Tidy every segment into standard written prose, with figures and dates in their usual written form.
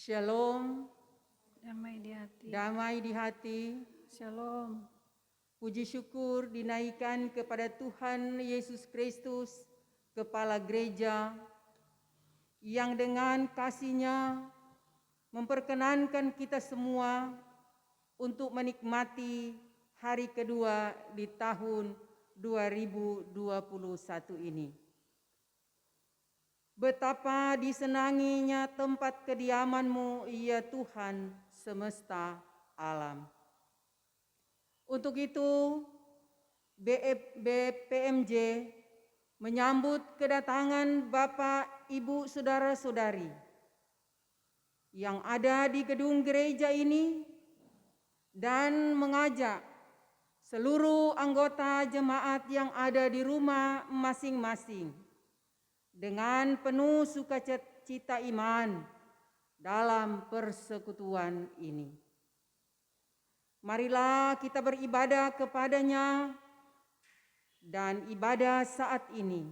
Shalom, Damai di hati. damai di hati. Shalom. Puji syukur dinaikkan kepada Tuhan Yesus Kristus, Kepala Gereja, yang dengan kasih-Nya memperkenankan kita semua untuk menikmati hari kedua di tahun 2021 ini. Betapa disenanginya tempat kediaman-Mu, ya Tuhan semesta alam. Untuk itu, BPMJ menyambut kedatangan Bapak, Ibu, Saudara-saudari yang ada di gedung gereja ini dan mengajak seluruh anggota jemaat yang ada di rumah masing-masing dengan penuh sukacita iman dalam persekutuan ini. Marilah kita beribadah kepada-Nya, dan ibadah saat ini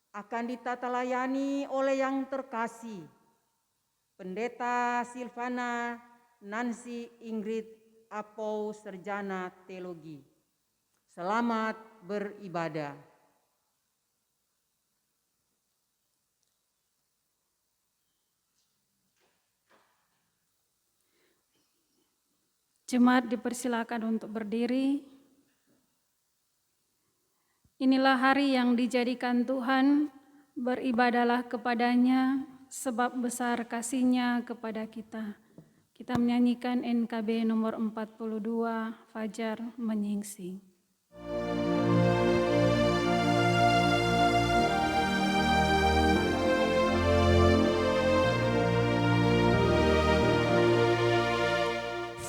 akan ditata layani oleh yang terkasih, Pendeta Silvana Nancy Ingrid Apou, Sarjana Teologi. Selamat beribadah. Jemaat dipersilakan untuk berdiri. Inilah hari yang dijadikan Tuhan, beribadahlah kepada-Nya, sebab besar kasih-Nya kepada kita. Kita menyanyikan NKB nomor 42, Fajar Menyingsing.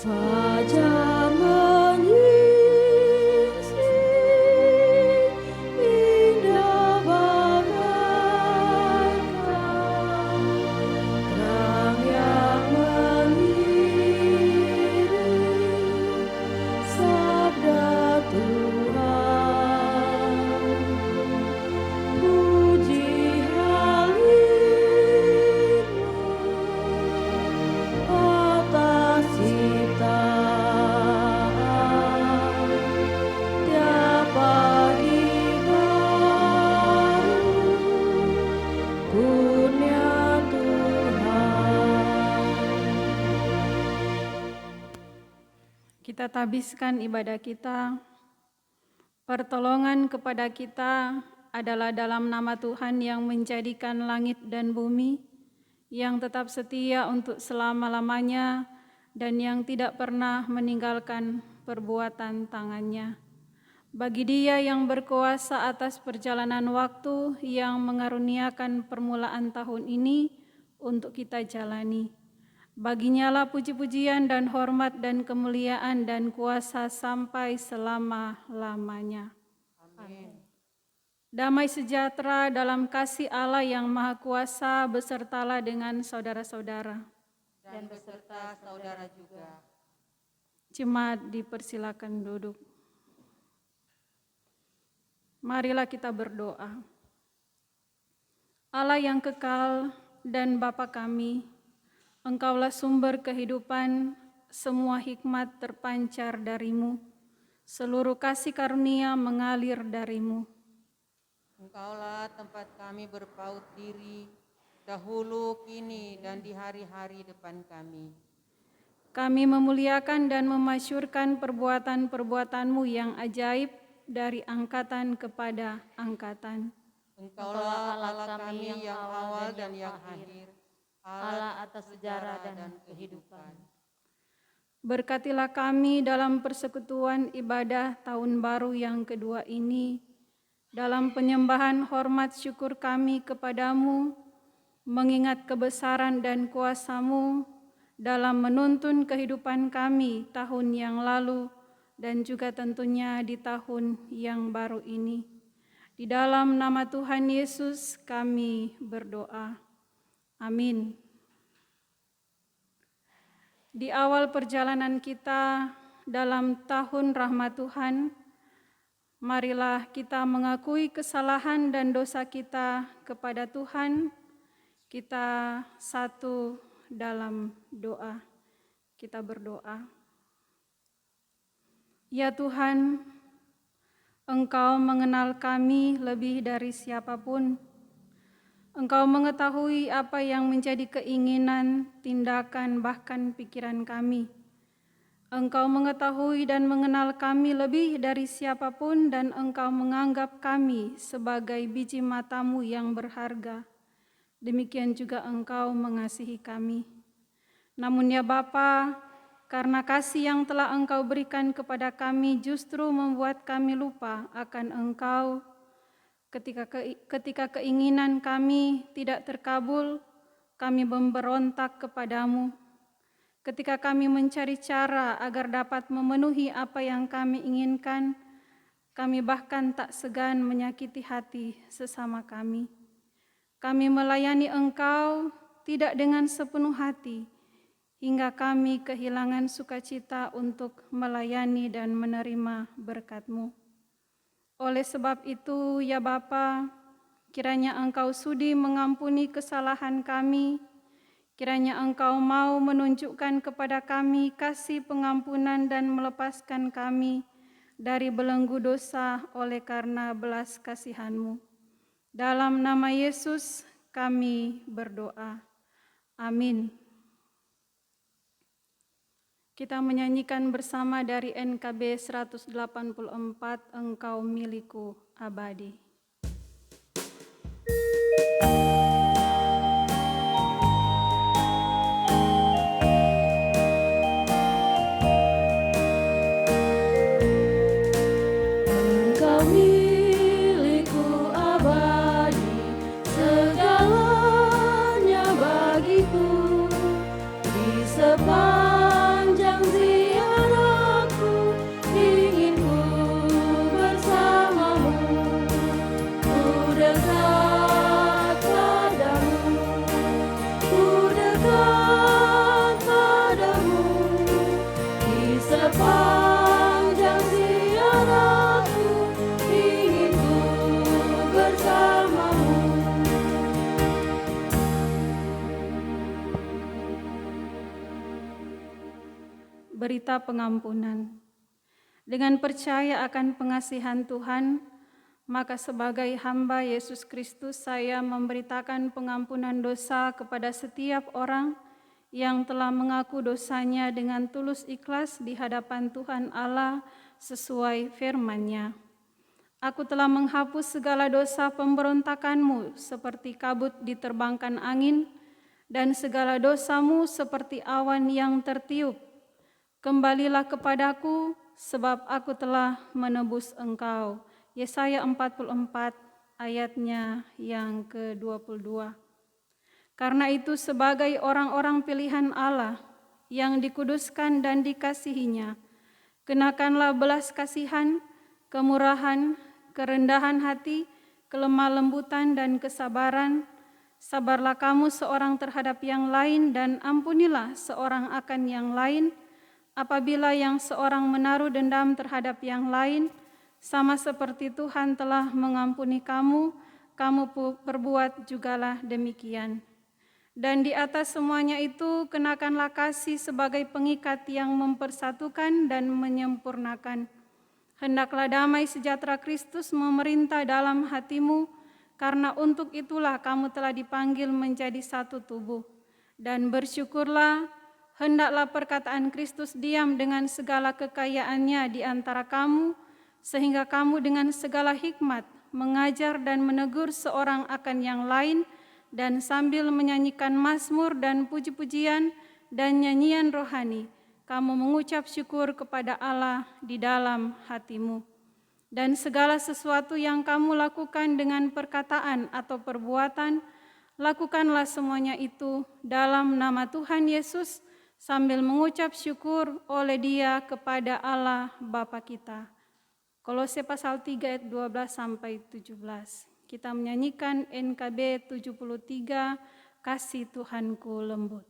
Fajar menyingsing, indah bagaikan terang yang mengiring sabda Tuhan. Puji halimu atas ciptaan, tiap pagi baru kurnia Tuhan. Kita tabiskan ibadah kita. Pertolongan kepada kita adalah dalam nama Tuhan yang menjadikan langit dan bumi, yang tetap setia untuk selama-lamanya dan yang tidak pernah meninggalkan perbuatan tangannya. Bagi Dia yang berkuasa atas perjalanan waktu, yang mengaruniakan permulaan tahun ini untuk kita jalani. Baginyalah puji-pujian dan hormat dan kemuliaan dan kuasa sampai selama-lamanya. Amin. Damai sejahtera dalam kasih Allah yang Maha Kuasa besertalah dengan saudara-saudara. Dan beserta saudara juga. Jemaat dipersilakan duduk. Marilah kita berdoa. Allah yang kekal dan Bapa kami, Engkaulah sumber kehidupan, semua hikmat terpancar dari-Mu, seluruh kasih karunia mengalir dari-Mu. Engkaulah tempat kami berpaut diri, dahulu, kini, dan di hari-hari depan kami. Kami memuliakan dan memasyurkan perbuatan-perbuatan-Mu yang ajaib dari angkatan kepada angkatan. Engkaulah Allah kami yang awal dan yang akhir, Allah atas sejarah dan kehidupan. Berkatilah kami dalam persekutuan ibadah tahun baru yang kedua ini, dalam penyembahan hormat syukur kami kepadamu, mengingat kebesaran dan kuasa-Mu dalam menuntun kehidupan kami tahun yang lalu dan juga tentunya di tahun yang baru ini. Di dalam nama Tuhan Yesus kami berdoa. Amin. Di awal perjalanan kita dalam tahun rahmat Tuhan, marilah kita mengakui kesalahan dan dosa kita kepada Tuhan. Kita satu dalam doa. Kita berdoa. Ya Tuhan, Engkau mengenal kami lebih dari siapapun. Engkau mengetahui apa yang menjadi keinginan, tindakan, bahkan pikiran kami. Engkau mengetahui dan mengenal kami lebih dari siapapun, dan Engkau menganggap kami sebagai biji mata-Mu yang berharga. Demikian juga Engkau mengasihi kami. Namun ya Bapa, karena kasih yang telah Engkau berikan kepada kami justru membuat kami lupa akan Engkau. Ketika keinginan kami tidak terkabul, kami memberontak kepadamu. Ketika kami mencari cara agar dapat memenuhi apa yang kami inginkan, kami bahkan tak segan menyakiti hati sesama kami. Kami melayani Engkau tidak dengan sepenuh hati, hingga kami kehilangan sukacita untuk melayani dan menerima berkat-Mu. Oleh sebab itu, ya Bapa, kiranya Engkau sudi mengampuni kesalahan kami, kiranya Engkau mau menunjukkan kepada kami kasih pengampunan dan melepaskan kami dari belenggu dosa oleh karena belas kasihan-Mu. Dalam nama Yesus kami berdoa. Amin. Kita menyanyikan bersama dari NKB 184, Engkau Milikku Abadi. Engkau milikku abadi, segalanya bagiku. Di sepanjang ziarahku, ingin ku bersamamu. Ku dekat padamu, ku dekat padamu. Di sepanjang ziarahku, ingin ku bersamamu. Berita pengampunan. Dengan percaya akan pengasihan Tuhan, maka sebagai hamba Yesus Kristus saya memberitakan pengampunan dosa kepada setiap orang yang telah mengaku dosanya dengan tulus ikhlas di hadapan Tuhan Allah sesuai firman-Nya. Aku telah menghapus segala dosa pemberontakanmu seperti kabut diterbangkan angin, dan segala dosamu seperti awan yang tertiup. Kembalilah kepadaku, sebab aku telah menebus engkau. Yesaya 44 ayatnya yang ke-22. Karena itu sebagai orang-orang pilihan Allah yang dikuduskan dan dikasihinya, kenakanlah belas kasihan, kemurahan, kerendahan hati, kelemah lembutan dan kesabaran. Sabarlah kamu seorang terhadap yang lain dan ampunilah seorang akan yang lain. Apabila yang seorang menaruh dendam terhadap yang lain, sama seperti Tuhan telah mengampuni kamu, kamu perbuat jugalah demikian. Dan di atas semuanya itu, kenakanlah kasih sebagai pengikat yang mempersatukan dan menyempurnakan. Hendaklah damai sejahtera Kristus memerintah dalam hatimu, karena untuk itulah kamu telah dipanggil menjadi satu tubuh. Dan bersyukurlah, hendaklah perkataan Kristus diam dengan segala kekayaannya di antara kamu, sehingga kamu dengan segala hikmat mengajar dan menegur seorang akan yang lain, dan sambil menyanyikan mazmur dan puji-pujian dan nyanyian rohani, kamu mengucap syukur kepada Allah di dalam hatimu. Dan segala sesuatu yang kamu lakukan dengan perkataan atau perbuatan, lakukanlah semuanya itu dalam nama Tuhan Yesus, sambil mengucap syukur oleh Dia kepada Allah Bapa kita. Kolose pasal 3 ayat 12 sampai 17. Kita menyanyikan NKB 73, Kasih Tuhanku Lembut.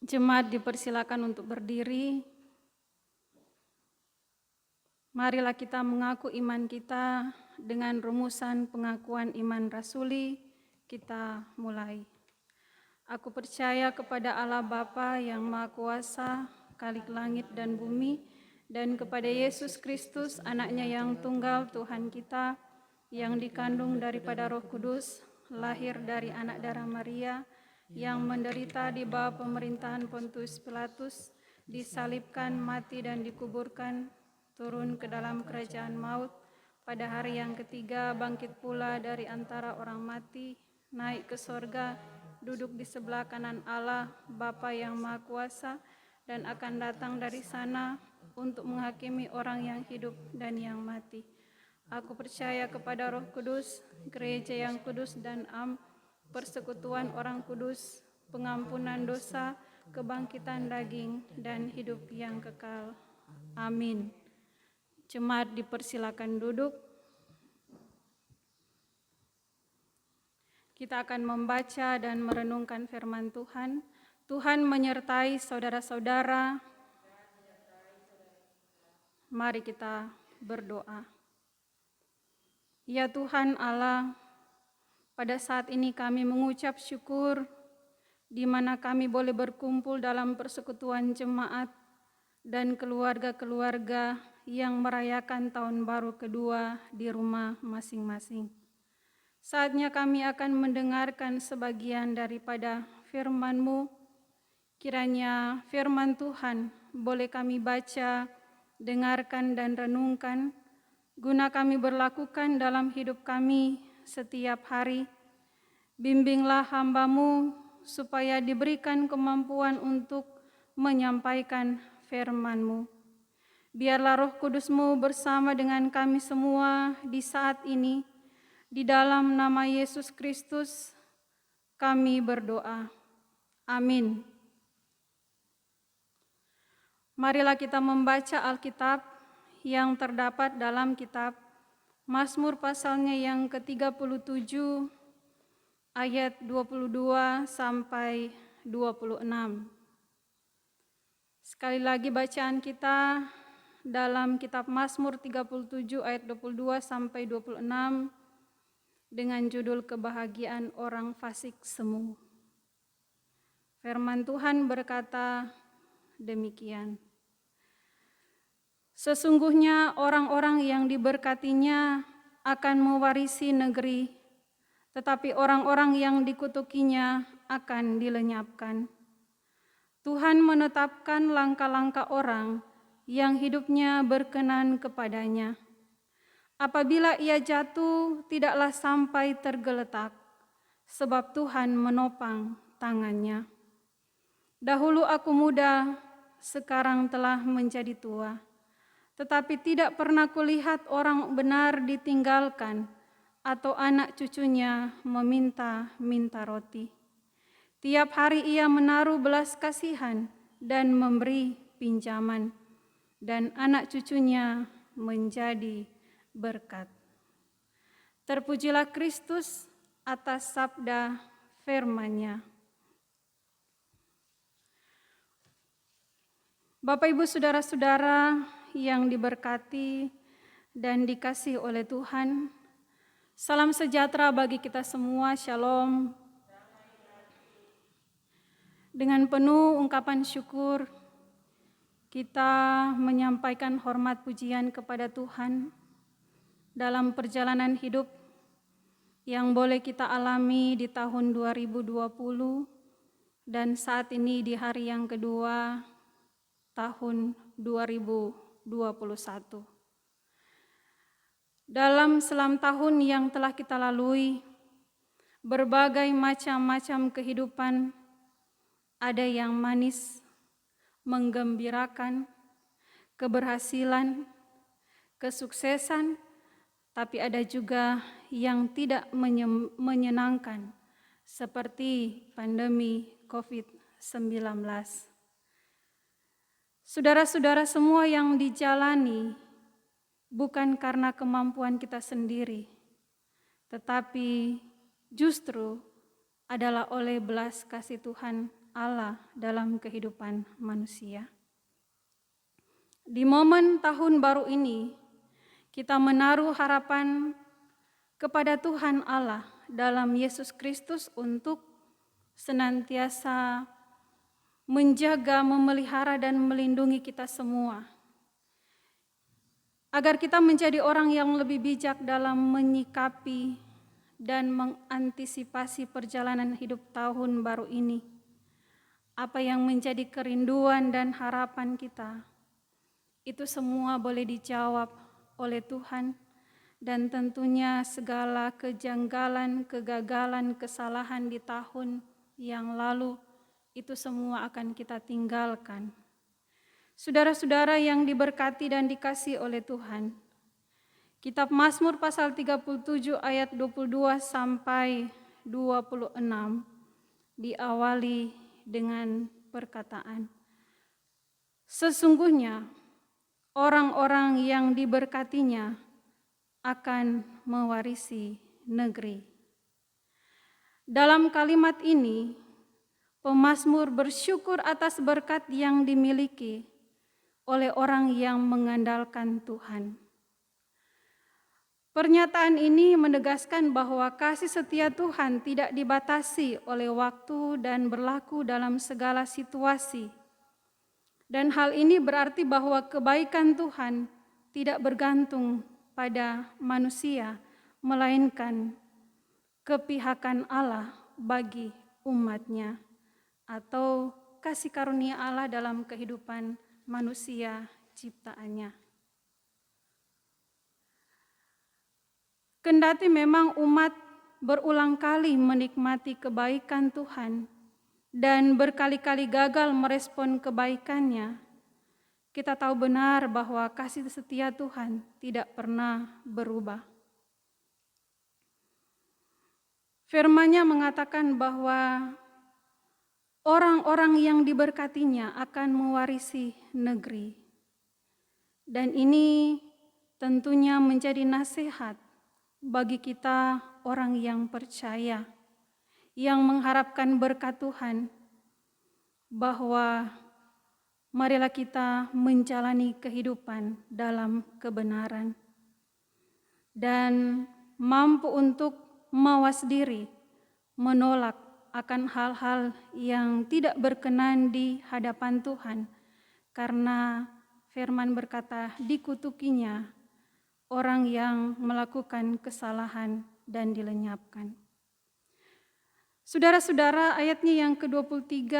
Jemaat dipersilakan untuk berdiri. Marilah kita mengaku iman kita dengan rumusan pengakuan iman rasuli. Kita mulai. Aku percaya kepada Allah Bapa yang Maha Kuasa, Khalik langit dan bumi, dan kepada Yesus Kristus, Anaknya yang tunggal Tuhan kita, yang dikandung daripada Roh Kudus, lahir dari anak darah Maria, yang menderita di bawah pemerintahan Pontius Pilatus, disalibkan, mati dan dikuburkan, turun ke dalam kerajaan maut, pada hari yang ketiga bangkit pula dari antara orang mati, naik ke sorga, duduk di sebelah kanan Allah, Bapa yang Maha Kuasa, dan akan datang dari sana untuk menghakimi orang yang hidup dan yang mati. Aku percaya kepada Roh Kudus, gereja yang kudus dan persekutuan orang kudus, pengampunan dosa, kebangkitan daging, dan hidup yang kekal. Amin. Jemaat dipersilakan duduk. Kita akan membaca dan merenungkan firman Tuhan. Tuhan menyertai saudara-saudara. Mari kita berdoa. Ya Tuhan Allah, pada saat ini kami mengucap syukur di mana kami boleh berkumpul dalam persekutuan jemaat dan keluarga-keluarga yang merayakan tahun baru kedua di rumah masing-masing. Saatnya kami akan mendengarkan sebagian daripada firman-Mu. Kiranya firman Tuhan boleh kami baca, dengarkan dan renungkan, guna kami berlakukan dalam hidup kami setiap hari. Bimbinglah hamba-Mu supaya diberikan kemampuan untuk menyampaikan firman-Mu. Biarlah Roh Kudus-Mu bersama dengan kami semua di saat ini. Di dalam nama Yesus Kristus kami berdoa. Amin. Marilah kita membaca Alkitab yang terdapat dalam kitab Mazmur pasalnya yang ke-37 ayat 22 sampai 26. Sekali lagi bacaan kita dalam kitab Mazmur 37 ayat 22 sampai 26 dengan judul Kebahagiaan Orang Fasik Semu. Firman Tuhan berkata demikian. Sesungguhnya orang-orang yang diberkatinya akan mewarisi negeri, tetapi orang-orang yang dikutukinya akan dilenyapkan. Tuhan menetapkan langkah-langkah orang yang hidupnya berkenan kepadanya. Apabila ia jatuh, tidaklah sampai tergeletak, sebab Tuhan menopang tangannya. Dahulu aku muda, sekarang telah menjadi tua, tetapi tidak pernah kulihat orang benar ditinggalkan atau anak cucunya meminta-minta roti. Tiap hari ia menaruh belas kasihan dan memberi pinjaman, dan anak cucunya menjadi berkat. Terpujilah Kristus atas sabda firman-Nya. Bapak, Ibu, saudara-saudara yang diberkati dan dikasihi oleh Tuhan, salam sejahtera bagi kita semua, shalom. Dengan penuh ungkapan syukur, kita menyampaikan hormat pujian kepada Tuhan dalam perjalanan hidup yang boleh kita alami di tahun 2020 dan saat ini di hari yang kedua tahun 2021. Dalam selam tahun yang telah kita lalui, berbagai macam-macam kehidupan, ada yang manis, menggembirakan, keberhasilan, kesuksesan, tapi ada juga yang tidak menyenangkan, seperti pandemi COVID-19. Saudara-saudara semua yang dijalani bukan karena kemampuan kita sendiri, tetapi justru adalah oleh belas kasih Tuhan Allah dalam kehidupan manusia. Di momen tahun baru ini, kita menaruh harapan kepada Tuhan Allah dalam Yesus Kristus untuk senantiasa menjaga, memelihara, dan melindungi kita semua, agar kita menjadi orang yang lebih bijak dalam menyikapi dan mengantisipasi perjalanan hidup tahun baru ini. Apa yang menjadi kerinduan dan harapan kita, itu semua boleh dijawab oleh Tuhan, dan tentunya segala kejanggalan, kegagalan, kesalahan di tahun yang lalu, itu semua akan kita tinggalkan. Saudara-saudara yang diberkati dan dikasihi oleh Tuhan, Kitab Mazmur pasal 37 ayat 22 sampai 26 diawali dengan perkataan, sesungguhnya orang-orang yang diberkatinya akan mewarisi negeri. Dalam kalimat ini, pemazmur bersyukur atas berkat yang dimiliki oleh orang yang mengandalkan Tuhan. Pernyataan ini menegaskan bahwa kasih setia Tuhan tidak dibatasi oleh waktu dan berlaku dalam segala situasi. Dan hal ini berarti bahwa kebaikan Tuhan tidak bergantung pada manusia, melainkan kepihakan Allah bagi umat-Nya, atau kasih karunia Allah dalam kehidupan manusia ciptaannya. Kendati memang umat berulang kali menikmati kebaikan Tuhan dan berkali-kali gagal merespon kebaikannya, kita tahu benar bahwa kasih setia Tuhan tidak pernah berubah. Firman-Nya mengatakan bahwa orang-orang yang diberkatinya akan mewarisi negeri. Dan ini tentunya menjadi nasihat bagi kita orang yang percaya, yang mengharapkan berkat Tuhan, bahwa marilah kita menjalani kehidupan dalam kebenaran dan mampu untuk mawas diri, menolak akan hal-hal yang tidak berkenan di hadapan Tuhan, karena firman berkata, dikutukinya orang yang melakukan kesalahan dan dilenyapkan. Saudara-saudara, ayatnya yang ke-23,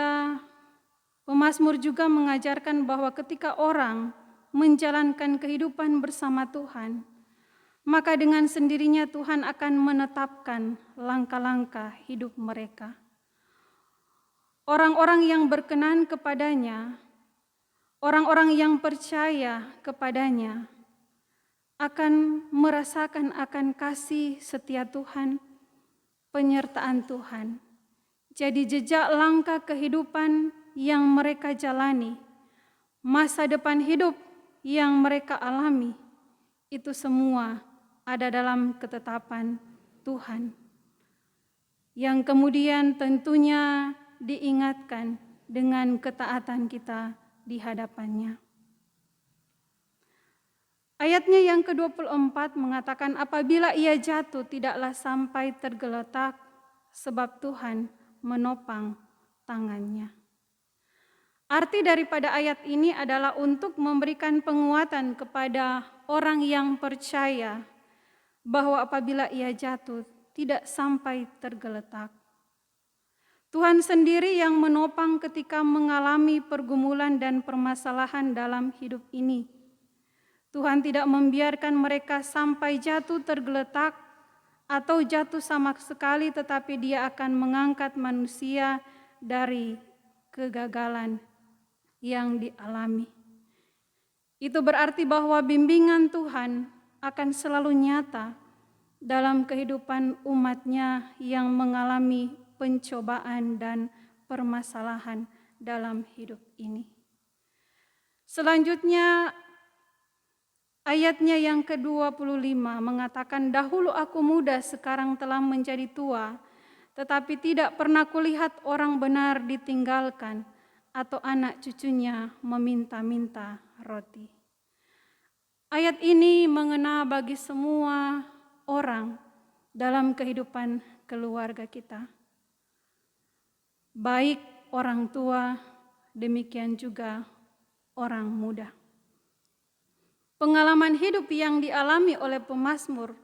pemazmur juga mengajarkan bahwa ketika orang menjalankan kehidupan bersama Tuhan, maka dengan sendirinya Tuhan akan menetapkan langkah-langkah hidup mereka. Orang-orang yang berkenan kepadanya, orang-orang yang percaya kepadanya, akan merasakan akan kasih setia Tuhan, penyertaan Tuhan. Jadi jejak langkah kehidupan yang mereka jalani, masa depan hidup yang mereka alami, itu semua ada dalam ketetapan Tuhan, yang kemudian tentunya diingatkan dengan ketaatan kita di hadapannya. Ayatnya yang ke-24 mengatakan, apabila ia jatuh tidaklah sampai tergeletak, sebab Tuhan menopang tangannya. Arti daripada ayat ini adalah untuk memberikan penguatan kepada orang yang percaya bahwa apabila ia jatuh tidak sampai tergeletak. Tuhan sendiri yang menopang ketika mengalami pergumulan dan permasalahan dalam hidup ini. Tuhan tidak membiarkan mereka sampai jatuh tergeletak atau jatuh sama sekali, tetapi Dia akan mengangkat manusia dari kegagalan yang dialami. Itu berarti bahwa bimbingan Tuhan akan selalu nyata dalam kehidupan umat-Nya yang mengalami pencobaan dan permasalahan dalam hidup ini. Selanjutnya, ayatnya yang ke-25 mengatakan, dahulu aku muda, sekarang telah menjadi tua, tetapi tidak pernah kulihat orang benar ditinggalkan atau anak cucunya meminta-minta roti. Ayat ini mengena bagi semua orang dalam kehidupan keluarga kita. Baik orang tua, demikian juga orang muda. Pengalaman hidup yang dialami oleh pemazmur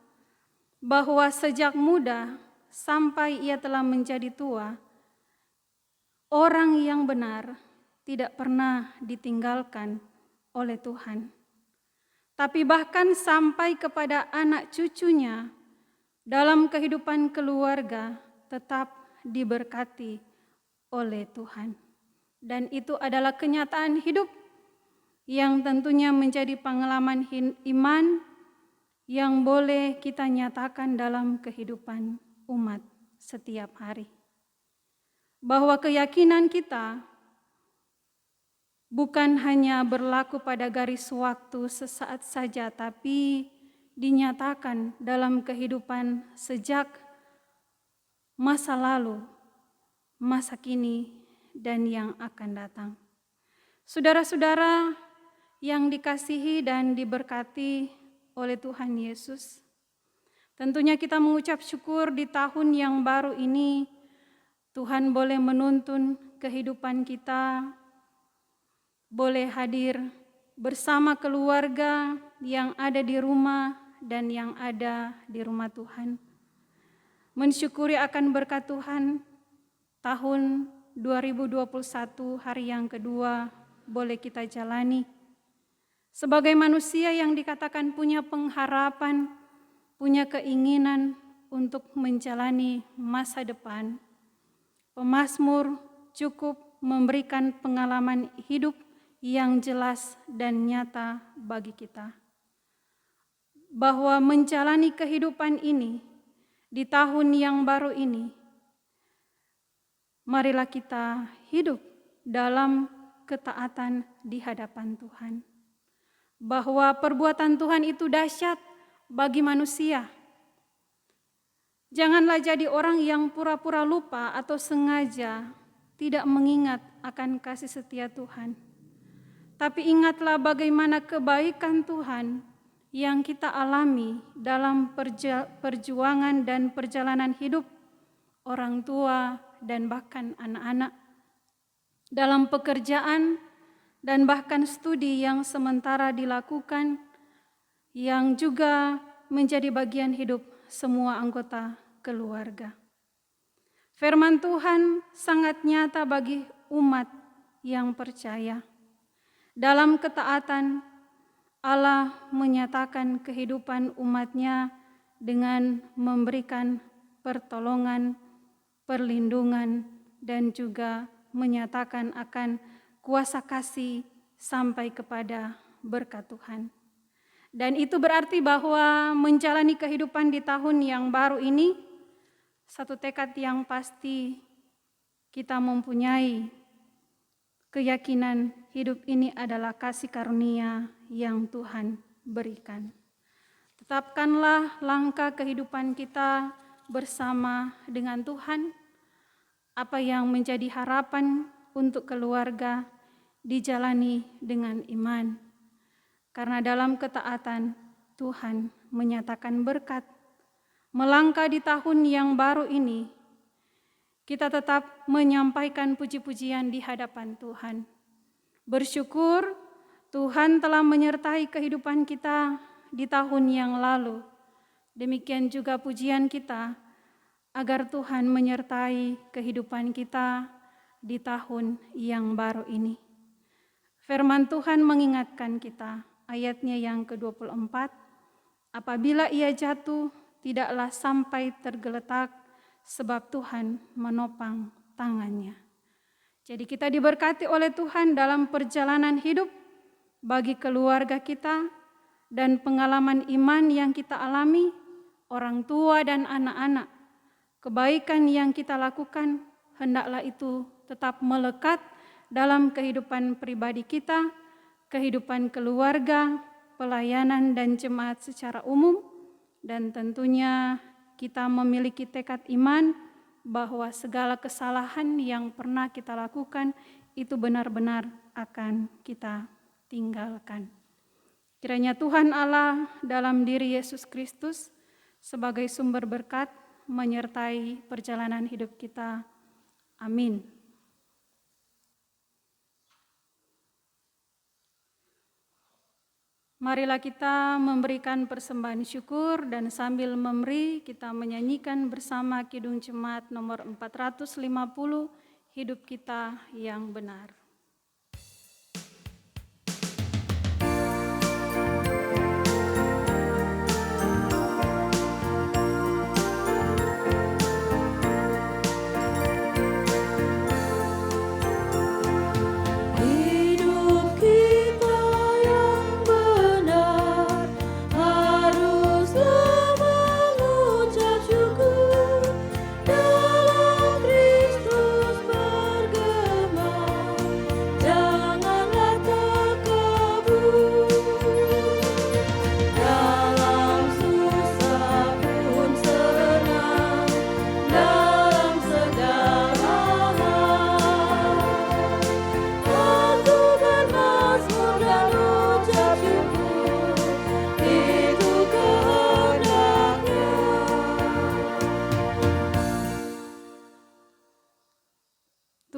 bahwa sejak muda sampai ia telah menjadi tua, orang yang benar tidak pernah ditinggalkan oleh Tuhan. Tapi bahkan sampai kepada anak cucunya dalam kehidupan keluarga tetap diberkati oleh Tuhan. Dan itu adalah kenyataan hidup yang tentunya menjadi pengalaman iman yang boleh kita nyatakan dalam kehidupan umat setiap hari. Bahwa keyakinan kita bukan hanya berlaku pada garis waktu sesaat saja, tapi dinyatakan dalam kehidupan sejak masa lalu, masa kini, dan yang akan datang. Saudara-saudara yang dikasihi dan diberkati oleh Tuhan Yesus, tentunya kita mengucap syukur di tahun yang baru ini, Tuhan boleh menuntun kehidupan kita, boleh hadir bersama keluarga yang ada di rumah dan yang ada di rumah Tuhan. Mensyukuri akan berkat Tuhan, tahun 2021 hari yang kedua boleh kita jalani. Sebagai manusia yang dikatakan punya pengharapan, punya keinginan untuk menjalani masa depan, pemazmur cukup memberikan pengalaman hidup yang jelas dan nyata bagi kita. Bahwa menjalani kehidupan ini di tahun yang baru ini, marilah kita hidup dalam ketaatan di hadapan Tuhan. Bahwa perbuatan Tuhan itu dahsyat bagi manusia. Janganlah jadi orang yang pura-pura lupa atau sengaja tidak mengingat akan kasih setia Tuhan. Tapi ingatlah bagaimana kebaikan Tuhan yang kita alami dalam perjuangan dan perjalanan hidup orang tua dan bahkan anak-anak, dalam pekerjaan dan bahkan studi yang sementara dilakukan, yang juga menjadi bagian hidup semua anggota keluarga. Firman Tuhan sangat nyata bagi umat yang percaya. Dalam ketaatan, Allah menyatakan kehidupan umatnya dengan memberikan pertolongan, perlindungan, dan juga menyatakan akan kuasa kasih sampai kepada berkat Tuhan. Dan itu berarti bahwa menjalani kehidupan di tahun yang baru ini, satu tekad yang pasti kita mempunyai keyakinan hidup ini adalah kasih karunia yang Tuhan berikan. Tetapkanlah langkah kehidupan kita bersama dengan Tuhan, apa yang menjadi harapan untuk keluarga dijalani dengan iman. Karena dalam ketaatan Tuhan menyatakan berkat. Melangkah di tahun yang baru ini, kita tetap menyampaikan puji-pujian di hadapan Tuhan. Bersyukur Tuhan telah menyertai kehidupan kita di tahun yang lalu. Demikian juga pujian kita agar Tuhan menyertai kehidupan kita di tahun yang baru ini. Firman Tuhan mengingatkan kita, ayatnya yang ke-24, apabila ia jatuh, tidaklah sampai tergeletak, sebab Tuhan menopang tangannya. Jadi kita diberkati oleh Tuhan dalam perjalanan hidup bagi keluarga kita dan pengalaman iman yang kita alami, orang tua dan anak-anak. Kebaikan yang kita lakukan, hendaklah itu tetap melekat dalam kehidupan pribadi kita, kehidupan keluarga, pelayanan dan jemaat secara umum, dan tentunya kita memiliki tekad iman bahwa segala kesalahan yang pernah kita lakukan itu benar-benar akan kita tinggalkan. Kiranya Tuhan Allah dalam diri Yesus Kristus sebagai sumber berkat menyertai perjalanan hidup kita. Amin. Marilah kita memberikan persembahan syukur dan sambil memberi kita menyanyikan bersama Kidung Jemaat nomor 450, Hidup Kita yang Benar.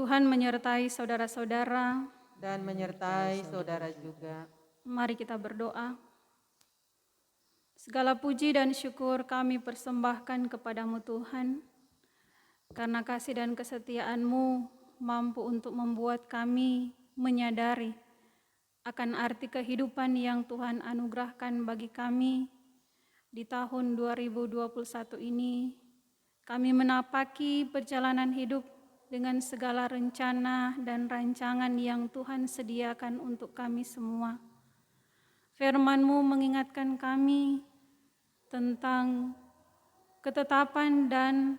Tuhan menyertai saudara-saudara dan menyertai saudara juga. Mari kita berdoa. Segala puji dan syukur kami persembahkan kepadamu Tuhan, karena kasih dan kesetiaan-Mu mampu untuk membuat kami menyadari akan arti kehidupan yang Tuhan anugerahkan bagi kami di tahun 2021 ini. Kami menapaki perjalanan hidup dengan segala rencana dan rancangan yang Tuhan sediakan untuk kami semua. Firman-Mu mengingatkan kami tentang ketetapan dan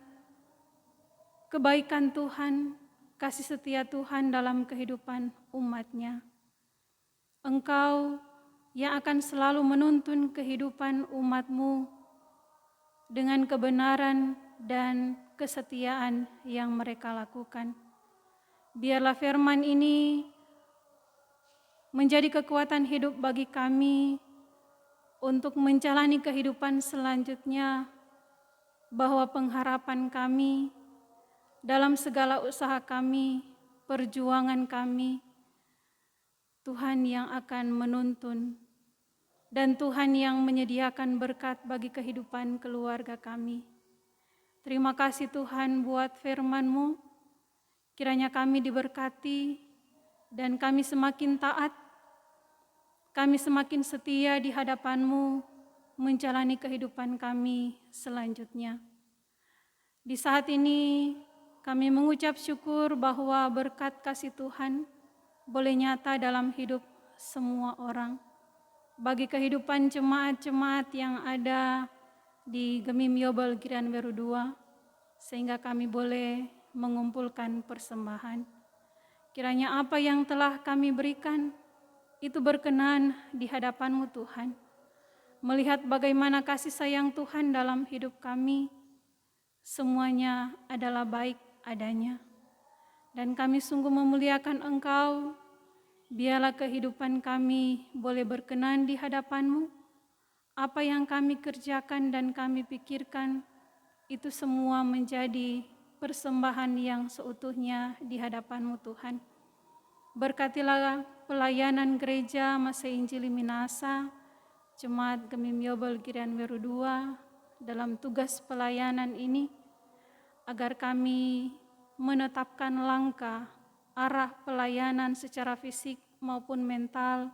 kebaikan Tuhan, kasih setia Tuhan dalam kehidupan umat-Nya. Engkau yang akan selalu menuntun kehidupan umat-Mu dengan kebenaran dan kesetiaan yang mereka lakukan. Biarlah firman ini menjadi kekuatan hidup bagi kami untuk menjalani kehidupan selanjutnya, bahwa pengharapan kami dalam segala usaha kami, perjuangan kami, Tuhan yang akan menuntun dan Tuhan yang menyediakan berkat bagi kehidupan keluarga kami. Terima kasih Tuhan buat firman-Mu, kiranya kami diberkati dan kami semakin taat, kami semakin setia di hadapan-Mu menjalani kehidupan kami selanjutnya. Di saat ini kami mengucap syukur bahwa berkat kasih Tuhan boleh nyata dalam hidup semua orang. Bagi kehidupan jemaat-jemaat yang ada di Gemim Yobel Girian Weru II, sehingga kami boleh mengumpulkan persembahan. Kiranya apa yang telah kami berikan itu berkenan di hadapan-Mu Tuhan. Melihat bagaimana kasih sayang Tuhan dalam hidup kami, semuanya adalah baik adanya. Dan kami sungguh memuliakan Engkau, biarlah kehidupan kami boleh berkenan di hadapan-Mu. Apa yang kami kerjakan dan kami pikirkan, itu semua menjadi persembahan yang seutuhnya di hadapan-Mu Tuhan. Berkatilah pelayanan gereja Masa Injili Minasa, Jemaat Gemim Yobel Girian Weru II dalam tugas pelayanan ini, agar kami menetapkan langkah arah pelayanan secara fisik maupun mental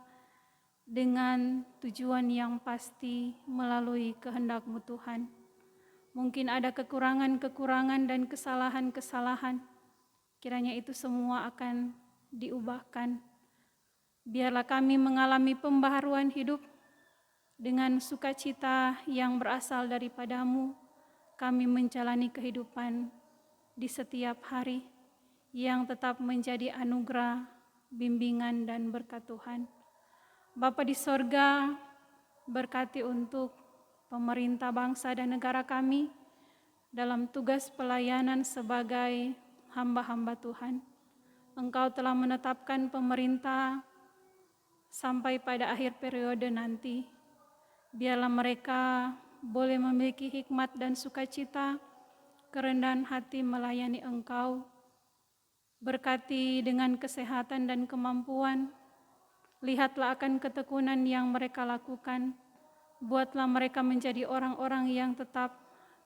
dengan tujuan yang pasti melalui kehendak-Mu Tuhan. Mungkin ada kekurangan-kekurangan dan kesalahan-kesalahan, kiranya itu semua akan diubahkan. Biarlah kami mengalami pembaharuan hidup dengan sukacita yang berasal daripada-Mu. Kami menjalani kehidupan di setiap hari yang tetap menjadi anugerah, bimbingan, dan berkat Tuhan. Bapa di sorga, berkati untuk pemerintah bangsa dan negara kami, dalam tugas pelayanan sebagai hamba-hamba Tuhan. Engkau telah menetapkan pemerintah sampai pada akhir periode nanti. Biarlah mereka boleh memiliki hikmat dan sukacita, kerendahan hati melayani Engkau. Berkati dengan kesehatan dan kemampuan. Lihatlah akan ketekunan yang mereka lakukan. Buatlah mereka menjadi orang-orang yang tetap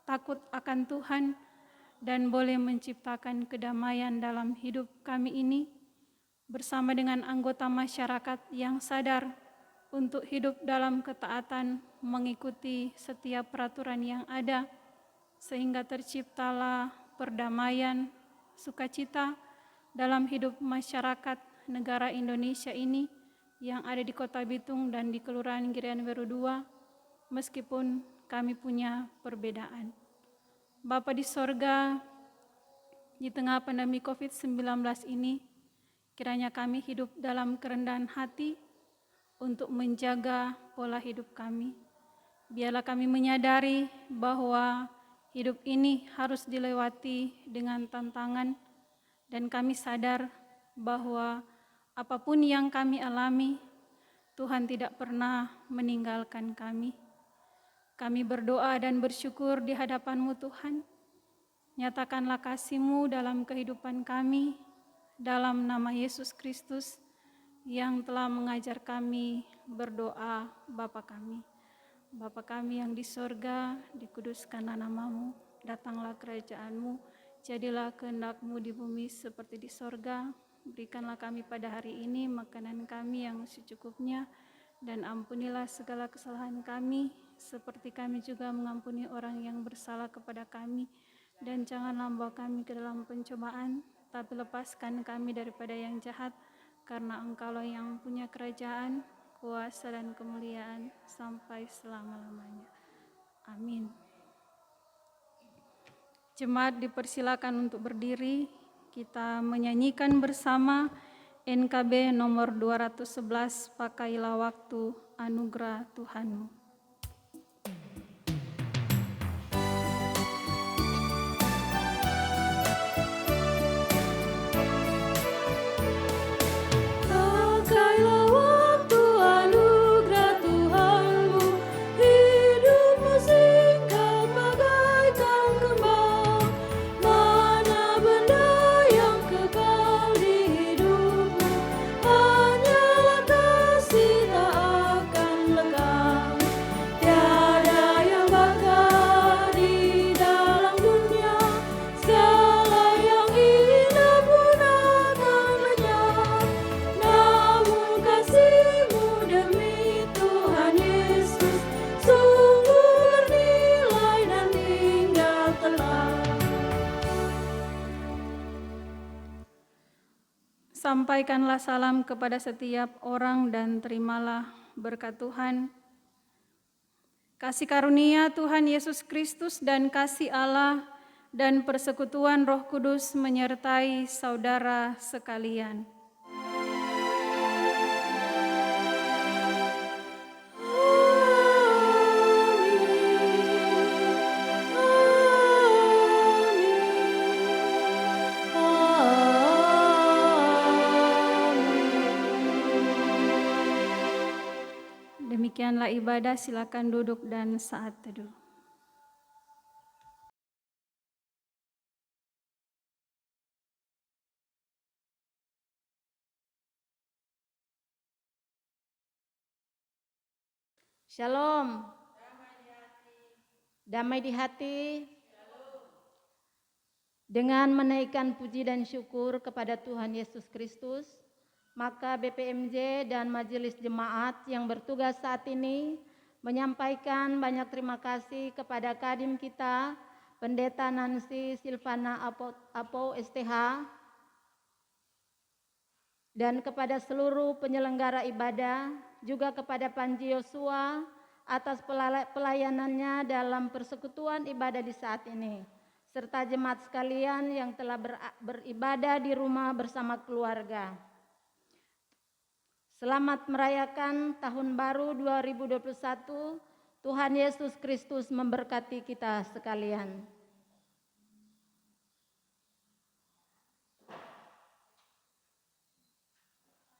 takut akan Tuhan dan boleh menciptakan kedamaian dalam hidup kami ini bersama dengan anggota masyarakat yang sadar untuk hidup dalam ketaatan mengikuti setiap peraturan yang ada sehingga terciptalah perdamaian, sukacita dalam hidup masyarakat negara Indonesia ini yang ada di Kota Bitung dan di Kelurahan Girian Weru II, meskipun kami punya perbedaan. Bapa di sorga, di tengah pandemi COVID-19 ini, kiranya kami hidup dalam kerendahan hati untuk menjaga pola hidup kami. Biarlah kami menyadari bahwa hidup ini harus dilewati dengan tantangan, dan kami sadar bahwa apapun yang kami alami, Tuhan tidak pernah meninggalkan kami. Kami berdoa dan bersyukur di hadapan-Mu Tuhan. Nyatakanlah kasih-Mu dalam kehidupan kami, dalam nama Yesus Kristus yang telah mengajar kami berdoa, Bapa kami. Bapa kami yang di sorga, dikuduskanlah nama-Mu, datanglah kerajaan-Mu, jadilah kehendak-Mu di bumi seperti di sorga. Berikanlah kami pada hari ini makanan kami yang secukupnya, dan ampunilah segala kesalahan kami, seperti kami juga mengampuni orang yang bersalah kepada kami. Dan janganlah membawa kami ke dalam pencobaan, tapi lepaskan kami daripada yang jahat, karena Engkaulah yang punya kerajaan, kuasa dan kemuliaan sampai selama-lamanya. Amin. Jemaat dipersilakan untuk berdiri, kita menyanyikan bersama NKB nomor 211, Pakailah Waktu Anugerah Tuhanmu. Pakailah waktu anugerah Tuhanmu, hidupmu singkat bagaikan kembang. Mana benda yang kekal di hidupmu, hanyalah kasih tak akan lekang. Tiada yang bakal di dalam dunia, segala yang indah pun akan lenyap. Namun kasih-Mu demi Tuhan Yesus sungguh bernilai dan tinggal tetap. Sampaikanlah salam kepada setiap orang dan terimalah berkat Tuhan. Kasih karunia Tuhan Yesus Kristus dan kasih Allah dan persekutuan Roh Kudus menyertai saudara sekalian. Demikianlah ibadah, silakan duduk dan saat teduh. Shalom. Damai di hati. Dengan menaikkan puji dan syukur kepada Tuhan Yesus Kristus, maka BPMJ dan Majelis Jemaat yang bertugas saat ini menyampaikan banyak terima kasih kepada Kadim kita, Pendeta Nancy Silvana Apo STH, dan kepada seluruh penyelenggara ibadah, juga kepada Panji Yosua atas pelayanannya dalam persekutuan ibadah di saat ini, serta jemaat sekalian yang telah beribadah di rumah bersama keluarga. Selamat merayakan Tahun Baru 2021. Tuhan Yesus Kristus memberkati kita sekalian.